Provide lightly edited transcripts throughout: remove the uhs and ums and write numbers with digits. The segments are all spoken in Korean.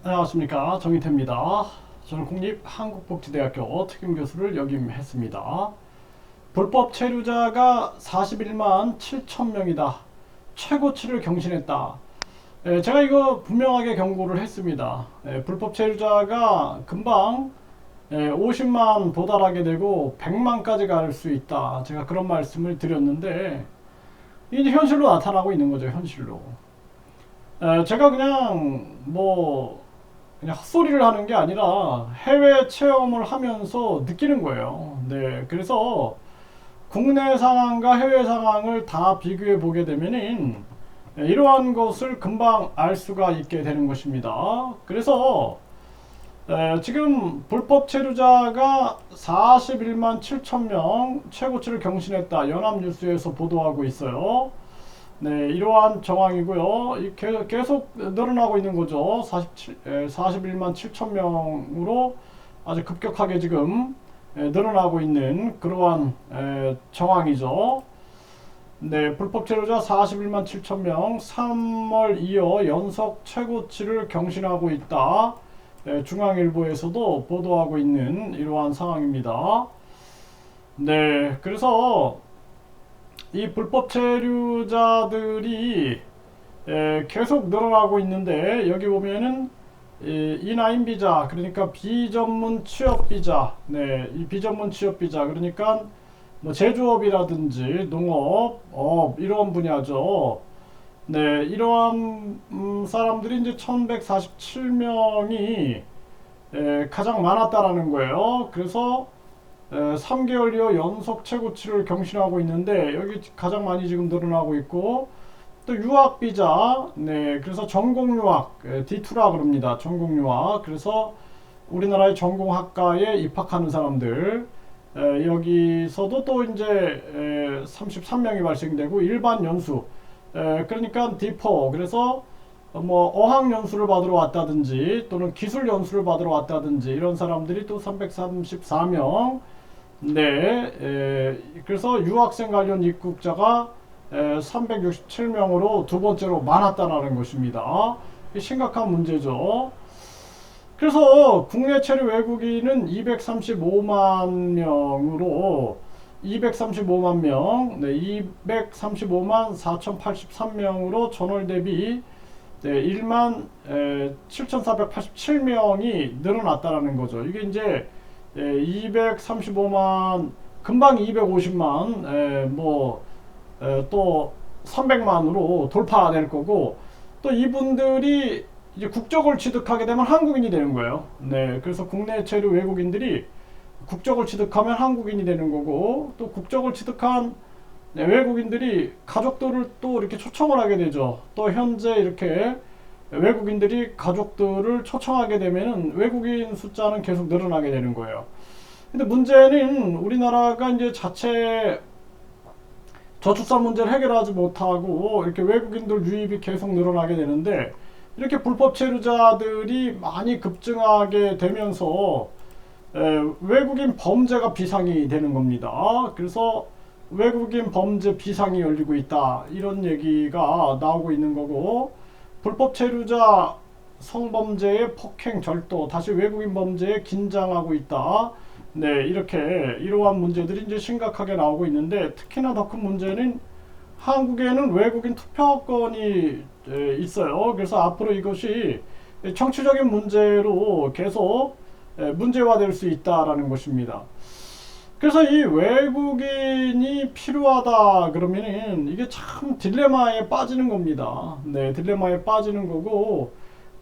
안녕하십니까, 정인태입니다. 저는 국립한국복지대학교 특임교수를 역임했습니다. 불법 체류자가 41만 7천 명이다. 최고치를 경신했다. 제가 이거 분명하게 경고를 했습니다. 불법 체류자가 금방 50만 도달하게 되고 100만까지 갈 수 있다. 제가 그런 말씀을 드렸는데 이제 현실로 나타나고 있는 거죠. 현실로. 제가 그냥 헛소리를 하는 게 아니라 해외 체험을 하면서 느끼는 거예요. 네, 그래서 국내 상황과 해외 상황을 다 비교해 보게 되면은 이러한 것을 금방 알 수가 있게 되는 것입니다. 그래서 지금 불법 체류자가 41만 7천 명 최고치를 경신했다. 연합뉴스에서 보도하고 있어요. 네, 이러한 정황이고요. 계속 늘어나고 있는 거죠. 41만 7천 명으로 아주 급격하게 지금 늘어나고 있는 그러한 정황이죠. 네, 불법 체류자 41만 7천 명, 3월 이어 연속 최고치를 경신하고 있다. 중앙일보에서도 보도하고 있는 이러한 상황입니다. 네, 그래서 이 불법 체류자들이 계속 늘어나고 있는데 여기 보면은 인하인 비자, 그러니까 비전문 취업 비자, 네, 이 비전문 취업 비자, 그러니까 뭐 제조업이라든지 농업, 업 이런 분야죠. 네, 이러한 사람들이 이제 1147명이 가장 많았다라는 거예요. 그래서 3개월여 연속 최고치를 경신하고 있는데 여기 가장 많이 지금 늘어나고 있고, 또 유학 비자, 네, 그래서 전공 유학, D2라 그럽니다. 전공 유학. 그래서 우리나라의 전공학과에 입학하는 사람들, 여기서도 또 이제 33명이 발생되고, 일반 연수, 그러니까 D4, 그래서 뭐 어학 연수를 받으러 왔다든지 또는 기술 연수를 받으러 왔다든지 이런 사람들이 또 334명. 네, 그래서 유학생 관련 입국자가 367명으로 두 번째로 많았다는 것입니다. 심각한 문제죠. 그래서 국내 체류 외국인은 235만 명으로 235만 명, 네, 235만 4,083명으로 전월 대비 네, 1만 7,487명이 늘어났다는 거죠. 이게 이제 235만, 금방 250만, 또 300만으로 돌파될 거고, 또 이분들이 이제 국적을 취득하게 되면 한국인이 되는 거예요. 네, 그래서 국내 체류 외국인들이 국적을 취득하면 한국인이 되는 거고, 또 국적을 취득한 외국인들이 가족들을 또 이렇게 초청을 하게 되죠. 또 현재 이렇게 외국인들이 가족들을 초청하게 되면은 외국인 숫자는 계속 늘어나게 되는 거예요. 근데 문제는 우리나라가 이제 자체 저출산 문제를 해결하지 못하고 이렇게 외국인들 유입이 계속 늘어나게 되는데, 이렇게 불법 체류자들이 많이 급증하게 되면서 외국인 범죄가 비상이 되는 겁니다. 그래서 외국인 범죄 비상이 열리고 있다, 이런 얘기가 나오고 있는 거고, 불법 체류자 성범죄의 폭행 절도, 다시 외국인 범죄에 긴장하고 있다. 네, 이렇게 이러한 문제들이 이제 심각하게 나오고 있는데, 특히나 더 큰 문제는 한국에는 외국인 투표권이 있어요. 그래서 앞으로 이것이 정치적인 문제로 계속 문제화될 수 있다라는 것입니다. 그래서 이 외국인이 필요하다 그러면은 이게 참 딜레마에 빠지는 겁니다. 네, 딜레마에 빠지는 거고,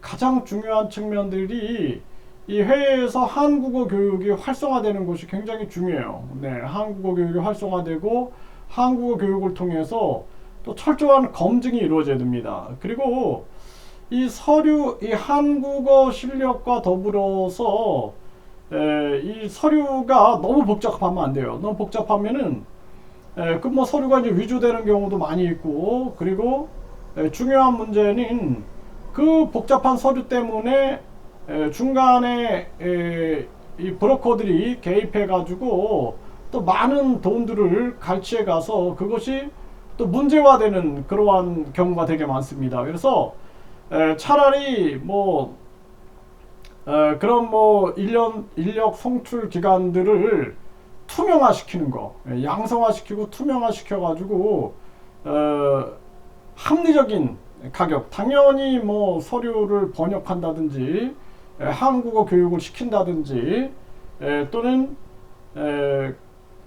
가장 중요한 측면들이 이 해외에서 한국어 교육이 활성화되는 것이 굉장히 중요해요. 네, 한국어 교육이 활성화되고 한국어 교육을 통해서 또 철저한 검증이 이루어져야 됩니다. 그리고 이 한국어 실력과 더불어서 이 서류가 너무 복잡하면 안 돼요. 너무 복잡하면은 그 뭐 서류가 이제 위조되는 경우도 많이 있고, 그리고 중요한 문제는 그 복잡한 서류 때문에 중간에 이 브로커들이 개입해 가지고 또 많은 돈들을 갈취해 가서 그것이 또 문제화되는 그러한 경우가 되게 많습니다. 그래서 차라리 뭐 그런 뭐 인력 송출 기관들을 투명화시키는 거, 양성화시키고 투명화시켜가지고 합리적인 가격, 당연히 뭐 서류를 번역한다든지 한국어 교육을 시킨다든지 또는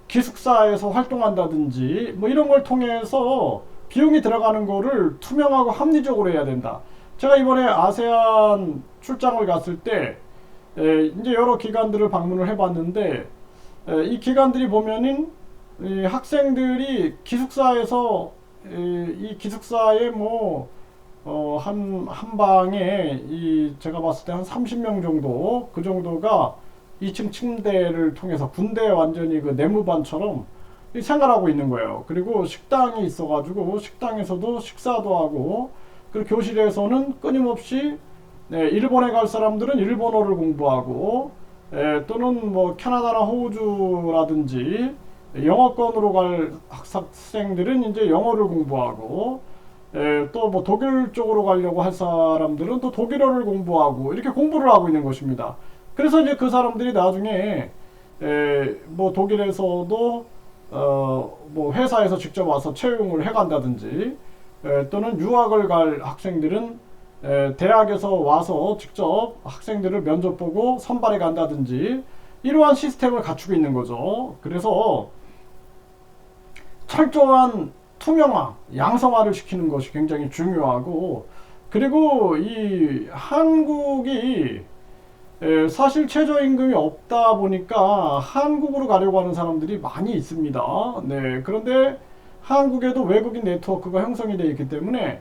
기숙사에서 활동한다든지 뭐 이런 걸 통해서 비용이 들어가는 거를 투명하고 합리적으로 해야 된다. 제가 이번에 아세안 출장을 갔을 때 이제 여러 기관들을 방문을 해봤는데 이 기관들이 보면은 이 학생들이 기숙사에서 이 기숙사에 뭐 한 방에 제가 봤을 때 한 30명 정도 그 정도가 2층 침대를 통해서 군대 완전히 그 내무반처럼 생활하고 있는 거예요. 그리고 식당이 있어가지고 식당에서도 식사도 하고 그리고 교실에서는 끊임없이 일본에 갈 사람들은 일본어를 공부하고 또는 뭐 캐나다나 호주라든지 영어권으로 갈 학생들은 이제 영어를 공부하고 또 뭐 독일 쪽으로 가려고 할 사람들은 또 독일어를 공부하고 이렇게 공부를 하고 있는 것입니다. 그래서 이제 그 사람들이 나중에 뭐 독일에서도 뭐 회사에서 직접 와서 채용을 해간다든지 또는 유학을 갈 학생들은 대학에서 와서 직접 학생들을 면접 보고 선발해 간다든지 이러한 시스템을 갖추고 있는 거죠. 그래서 철저한 투명화, 양성화를 시키는 것이 굉장히 중요하고 그리고 이 한국이 사실 최저임금이 없다 보니까 한국으로 가려고 하는 사람들이 많이 있습니다. 네, 그런데 한국에도 외국인 네트워크가 형성이 되어 있기 때문에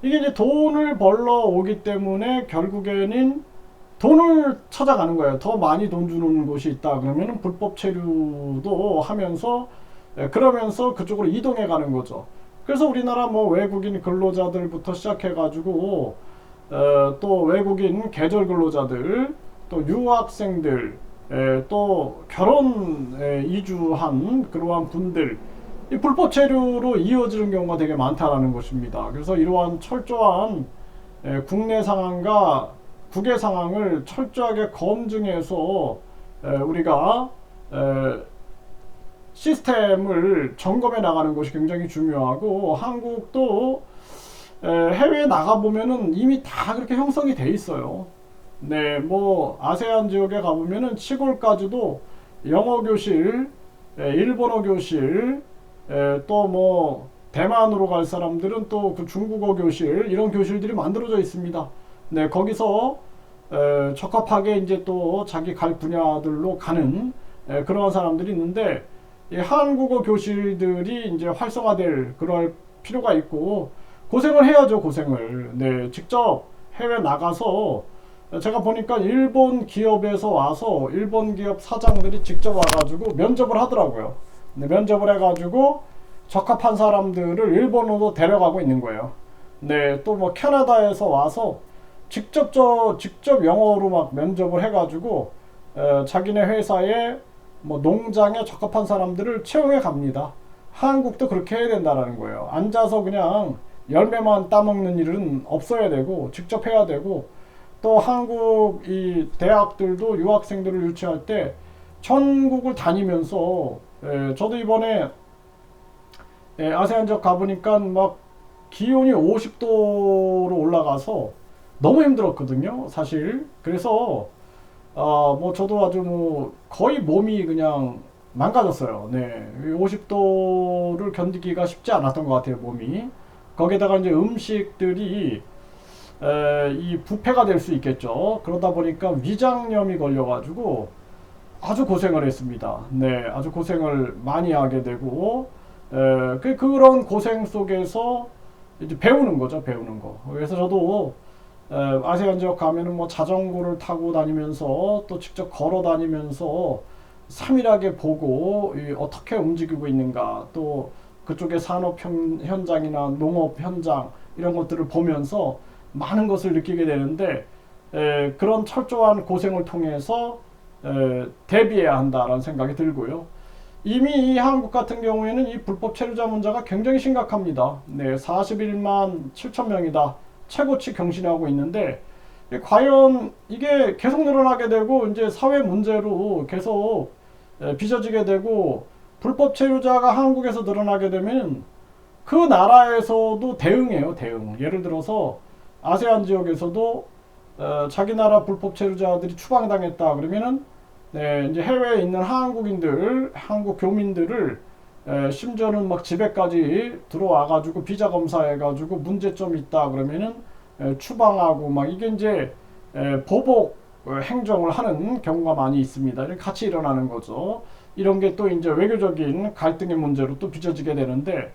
이게 이제 돈을 벌러 오기 때문에 결국에는 돈을 찾아가는 거예요. 더 많이 돈 주는 곳이 있다 그러면 불법 체류도 하면서 그러면서 그쪽으로 이동해 가는 거죠. 그래서 우리나라 뭐 외국인 근로자들부터 시작해 가지고 또 외국인 계절 근로자들 또 유학생들 또 결혼 이주한 그러한 분들 이 불법 체류로 이어지는 경우가 되게 많다라는 것입니다. 그래서 이러한 철저한 국내 상황과 국외 상황을 철저하게 검증해서 우리가 시스템을 점검해 나가는 것이 굉장히 중요하고 한국도 해외에 나가보면은 이미 다 그렇게 형성이 돼 있어요. 네, 뭐 아세안 지역에 가보면은 시골까지도 영어 교실, 일본어 교실, 또 뭐 대만으로 갈 사람들은 또 그 중국어 교실 이런 교실들이 만들어져 있습니다. 네, 거기서 적합하게 이제 또 자기 갈 분야들로 가는 그러한 사람들이 있는데 이 한국어 교실들이 이제 활성화될 그럴 필요가 있고 고생을 해야죠, 고생을. 네, 직접 해외 나가서 제가 보니까 일본 기업에서 와서 일본 기업 사장들이 직접 와가지고 면접을 하더라고요. 네, 면접을 해가지고 적합한 사람들을 일본으로 데려가고 있는 거예요. 네, 또 뭐 캐나다에서 와서 직접 영어로 막 면접을 해가지고 자기네 회사에 뭐 농장에 적합한 사람들을 채용해 갑니다. 한국도 그렇게 해야 된다라는 거예요. 앉아서 그냥 열매만 따먹는 일은 없어야 되고 직접 해야 되고 또 한국 이 대학들도 유학생들을 유치할 때 전국을 다니면서 저도 이번에 아세안 지역 가보니까 막 기온이 50도로 올라가서 너무 힘들었거든요, 사실. 그래서 뭐 저도 아주 뭐 거의 몸이 그냥 망가졌어요. 네, 50도를 견디기가 쉽지 않았던 것 같아요, 몸이. 거기다가 이제 음식들이 이 부패가 될 수 있겠죠. 그러다 보니까 위장염이 걸려가지고 아주 고생을 했습니다. 네, 아주 고생을 많이 하게 되고 그런 고생 속에서 이제 배우는 거죠, 배우는 거. 그래서 저도 아세안 지역 가면은 뭐 자전거를 타고 다니면서 또 직접 걸어 다니면서 세밀하게 보고 어떻게 움직이고 있는가 또 그쪽의 산업 현장이나 농업 현장 이런 것들을 보면서 많은 것을 느끼게 되는데 그런 철저한 고생을 통해서 대비해야 한다라는 생각이 들고요. 이미 이 한국 같은 경우에는 이 불법 체류자 문제가 굉장히 심각합니다. 네, 41만 7천 명이다. 최고치 경신하고 있는데 과연 이게 계속 늘어나게 되고 이제 사회 문제로 계속 빚어지게 되고 불법 체류자가 한국에서 늘어나게 되면 그 나라에서도 대응해요, 대응. 예를 들어서 아세안 지역에서도 자기 나라 불법 체류자들이 추방당했다 그러면은 네, 이제 해외에 있는 한국인들, 한국 교민들을 심지어는 막 집에까지 들어와 가지고 비자 검사해 가지고 문제점 있다 그러면은 추방하고 막 이게 이제 보복 행정을 하는 경우가 많이 있습니다. 이렇게 같이 일어나는 거죠. 이런 게 또 이제 외교적인 갈등의 문제로 또 빚어지게 되는데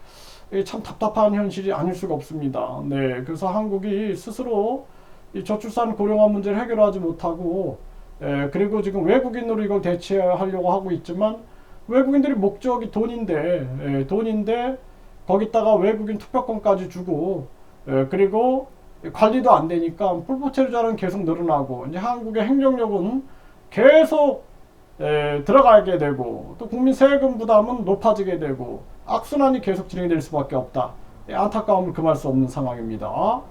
참 답답한 현실이 아닐 수가 없습니다. 네, 그래서 한국이 스스로 이 저출산 고령화 문제를 해결하지 못하고 그리고 지금 외국인으로 이걸 대체하려고 하고 있지만 외국인들이 목적이 돈인데 거기다가 외국인 투표권까지 주고 그리고 관리도 안 되니까 불법 체류자는 계속 늘어나고 이제 한국의 행정력은 계속 들어가게 되고 또 국민 세금 부담은 높아지게 되고 악순환이 계속 진행될 수밖에 없다. 안타까움을 금할 수 없는 상황입니다.